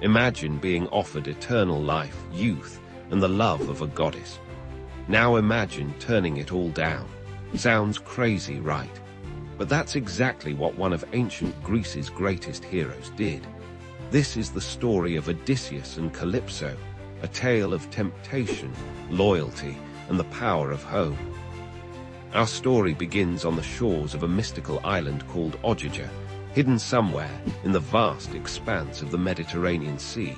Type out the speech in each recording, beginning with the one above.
Imagine being offered eternal life, youth, and the love of a goddess. Now imagine turning it all down. Sounds crazy, right? But that's exactly what one of ancient Greece's greatest heroes did. This is the story of Odysseus and Calypso, a tale of temptation, loyalty, and the power of home. Our story begins on the shores of a mystical island called Ogygia, hidden somewhere in the vast expanse of the Mediterranean Sea.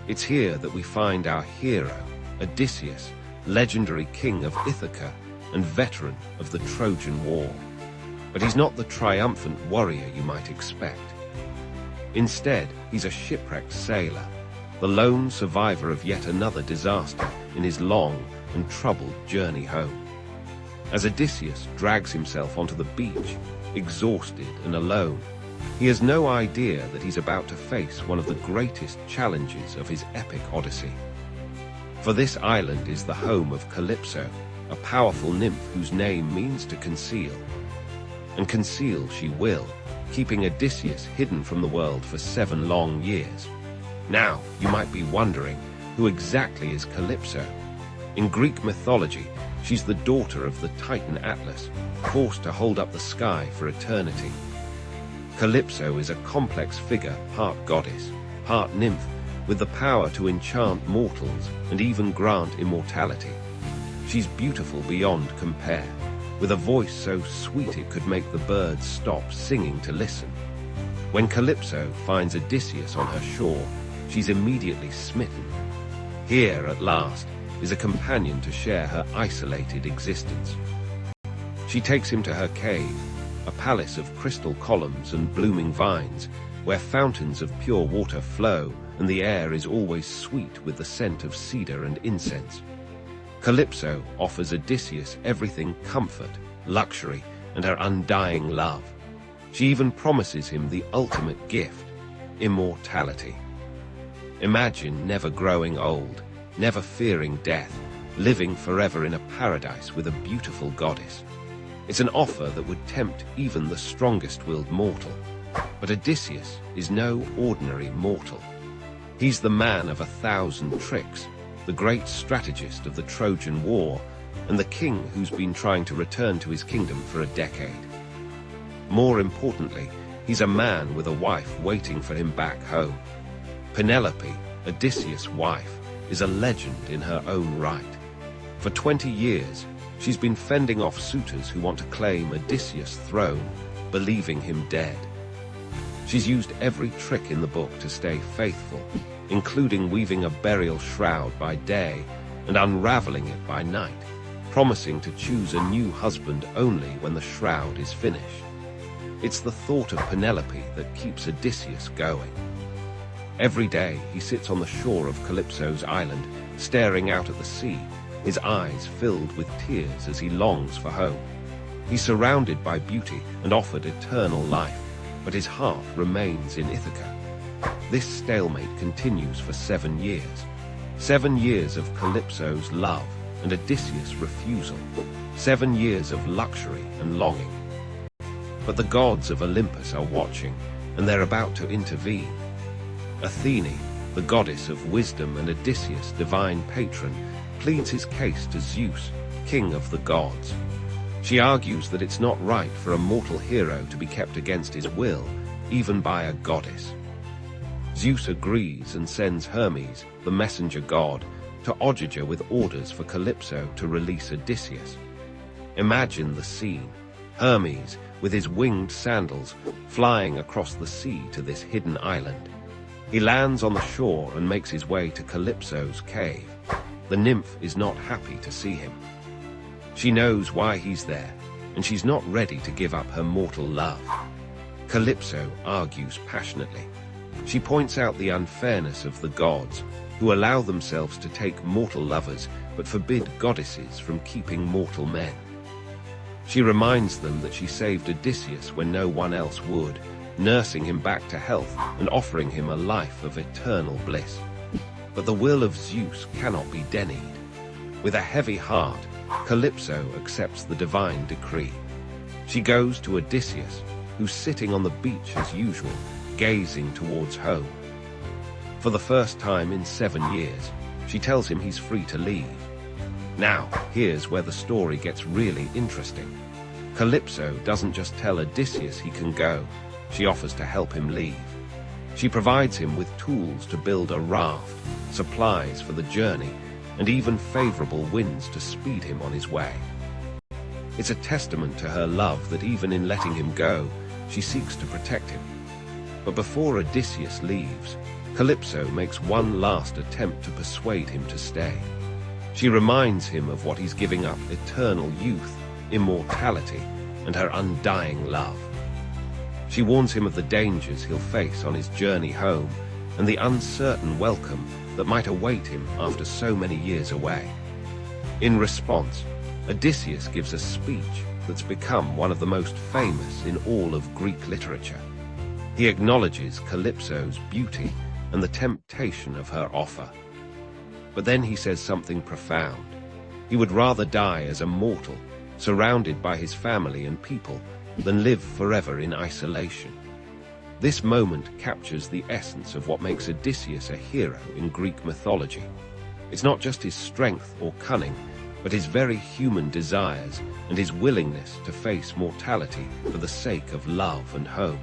It's here that we find our hero, Odysseus, legendary king of Ithaca and veteran of the Trojan War. But he's not the triumphant warrior you might expect. Instead, he's a shipwrecked sailor, the lone survivor of yet another disaster in his long and troubled journey home. As Odysseus drags himself onto the beach, exhausted and alone, he has no idea that he's about to face one of the greatest challenges of his epic odyssey. For this island is the home of Calypso, a powerful nymph whose name means to conceal. And conceal she will, keeping Odysseus hidden from the world for 7 long years. Now, you might be wondering, who exactly is Calypso? In Greek mythology, she's the daughter of the Titan Atlas, forced to hold up the sky for eternity. Calypso is a complex figure, part goddess, part nymph, with the power to enchant mortals and even grant immortality. She's beautiful beyond compare, with a voice so sweet it could make the birds stop singing to listen. When Calypso finds Odysseus on her shore, she's immediately smitten. Here, at last, is a companion to share her isolated existence. She takes him to her cave, a palace of crystal columns and blooming vines, where fountains of pure water flow and the air is always sweet with the scent of cedar and incense. Calypso offers Odysseus everything: comfort, luxury, and her undying love. She even promises him the ultimate gift, immortality. Imagine never growing old, never fearing death, living forever in a paradise with a beautiful goddess. It's an offer that would tempt even the strongest-willed mortal. But Odysseus is no ordinary mortal. He's the man of 1,000 tricks, the great strategist of the Trojan War, and the king who's been trying to return to his kingdom for a decade. More importantly, he's a man with a wife waiting for him back home. Penelope, Odysseus' wife, is a legend in her own right. For 20 years, she's been fending off suitors who want to claim Odysseus' throne, believing him dead. She's used every trick in the book to stay faithful, including weaving a burial shroud by day and unraveling it by night, promising to choose a new husband only when the shroud is finished. It's the thought of Penelope that keeps Odysseus going. Every day he sits on the shore of Calypso's island, staring out at the sea, his eyes filled with tears as he longs for home. He's surrounded by beauty and offered eternal life, but his heart remains in Ithaca. This stalemate continues for 7 years. 7 years of Calypso's love and Odysseus' refusal. 7 years of luxury and longing. But the gods of Olympus are watching, and they're about to intervene. Athena, the goddess of wisdom and Odysseus' divine patron, pleads his case to Zeus, king of the gods. She argues that it's not right for a mortal hero to be kept against his will, even by a goddess. Zeus agrees and sends Hermes, the messenger god, to Ogygia with orders for Calypso to release Odysseus. Imagine the scene: Hermes, with his winged sandals, flying across the sea to this hidden island. He lands on the shore and makes his way to Calypso's cave. The nymph is not happy to see him. She knows why he's there, and she's not ready to give up her mortal love. Calypso argues passionately. She points out the unfairness of the gods, who allow themselves to take mortal lovers but forbid goddesses from keeping mortal men. She reminds them that she saved Odysseus when no one else would, nursing him back to health and offering him a life of eternal bliss. But the will of Zeus cannot be denied. With a heavy heart, Calypso accepts the divine decree. She goes to Odysseus, who's sitting on the beach as usual, gazing towards home. For the first time in 7 years, she tells him he's free to leave. Now, here's where the story gets really interesting. Calypso doesn't just tell Odysseus he can go, she offers to help him leave. She provides him with tools to build a raft, supplies for the journey, and even favorable winds to speed him on his way. It's a testament to her love that even in letting him go, she seeks to protect him. But before Odysseus leaves, Calypso makes one last attempt to persuade him to stay. She reminds him of what he's giving up: eternal youth, immortality, and her undying love. She warns him of the dangers he'll face on his journey home and the uncertain welcome that might await him after so many years away. In response, Odysseus gives a speech that's become one of the most famous in all of Greek literature. He acknowledges Calypso's beauty and the temptation of her offer. But then he says something profound. He would rather die as a mortal, surrounded by his family and people, than live forever in isolation. This moment captures the essence of what makes Odysseus a hero in Greek mythology. It's not just his strength or cunning, but his very human desires and his willingness to face mortality for the sake of love and home.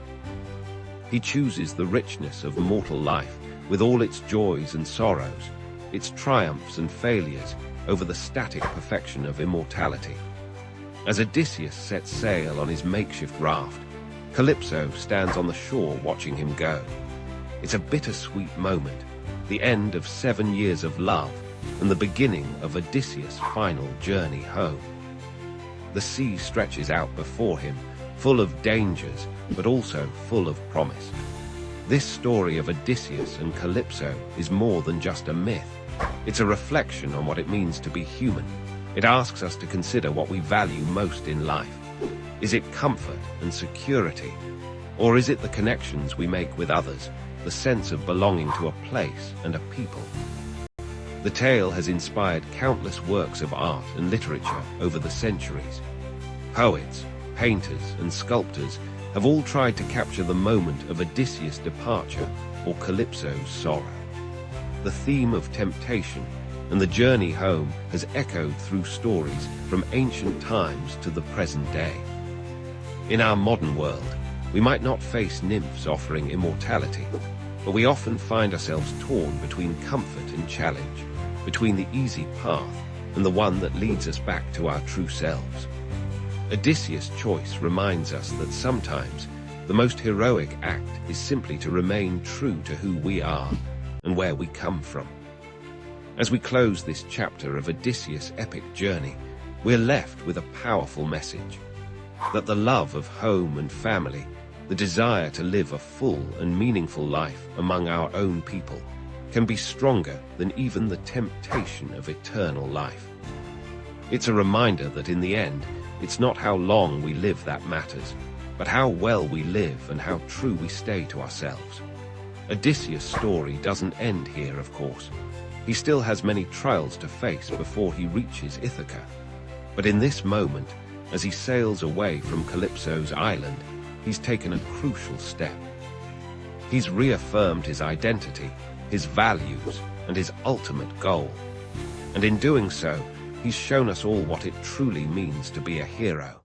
He chooses the richness of mortal life with all its joys and sorrows, its triumphs and failures, over the static perfection of immortality. As Odysseus sets sail on his makeshift raft, Calypso stands on the shore watching him go. It's a bittersweet moment, the end of 7 years of love and the beginning of Odysseus' final journey home. The sea stretches out before him, full of dangers, but also full of promise. This story of Odysseus and Calypso is more than just a myth. It's a reflection on what it means to be human. It asks us to consider what we value most in life. Is it comfort and security? Or is it the connections we make with others, the sense of belonging to a place and a people? The tale has inspired countless works of art and literature over the centuries. Poets, painters, and sculptors have all tried to capture the moment of Odysseus' departure or Calypso's sorrow. The theme of temptation and the journey home has echoed through stories from ancient times to the present day. In our modern world, we might not face nymphs offering immortality, but we often find ourselves torn between comfort and challenge, between the easy path and the one that leads us back to our true selves. Odysseus' choice reminds us that sometimes the most heroic act is simply to remain true to who we are and where we come from. As we close this chapter of Odysseus' epic journey, we're left with a powerful message: that the love of home and family, the desire to live a full and meaningful life among our own people, can be stronger than even the temptation of eternal life. It's a reminder that in the end, it's not how long we live that matters, but how well we live and how true we stay to ourselves. Odysseus' story doesn't end here, of course. He still has many trials to face before he reaches Ithaca. But in this moment, as he sails away from Calypso's island, he's taken a crucial step. He's reaffirmed his identity, his values, and his ultimate goal. And in doing so, he's shown us all what it truly means to be a hero.